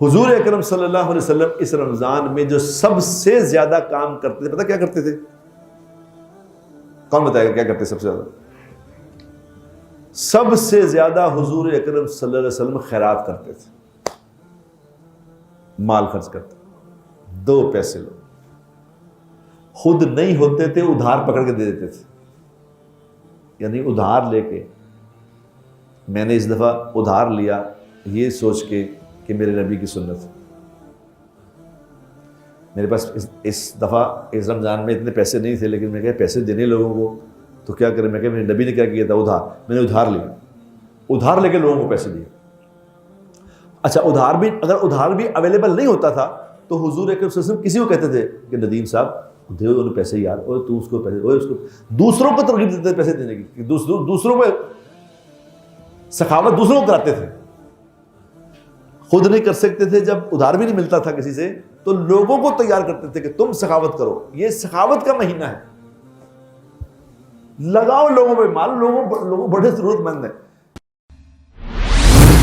حضور اکرم صلی اللہ علیہ وسلم اس رمضان میں جو سب سے زیادہ کام کرتے تھے، پتہ کیا کرتے تھے؟ کون بتائے گا کیا کرتے سب سے زیادہ؟ سب سے زیادہ حضور اکرم صلی اللہ علیہ وسلم خیرات کرتے تھے، مال خرچ کرتے، 2 پیسے لو، خود نہیں ہوتے تھے ادھار پکڑ کے دے دیتے تھے، یعنی ادھار لے کے، میں نے اس دفعہ ادھار لیا یہ سوچ کے کہ میرے نبی کی سنت، میرے پاس اس دفعہ اس رمضان میں اتنے پیسے نہیں تھے، لیکن میں کہا پیسے دینے لوگوں کو تو کیا کریں، میں کہا میرے نبی نے کیا کیا تھا، ادھار، میں نے ادھار لیا، ادھار لے کے لوگوں کو پیسے دیے۔ اچھا ادھار بھی، اگر ادھار بھی اویلیبل نہیں ہوتا تھا تو حضور اکرم صلی اللہ علیہ وسلم کسی کو کہتے تھے کہ ندیم صاحب دے انہیں پیسے یار، اور تو اس کو پیسے، اور اس کو دوسروں کو ترغیب دیتے تھے پیسے دینے کی، دوسروں کو سخاوت دوسروں کو کراتے تھے، خود نہیں کر سکتے تھے، جب ادھار بھی نہیں ملتا تھا کسی سے تو لوگوں کو تیار کرتے تھے کہ تم سخاوت کرو، یہ سخاوت کا مہینہ ہے، لگاؤ لوگوں پہ مال، لوگوں بڑے ضرورت مند ہیں۔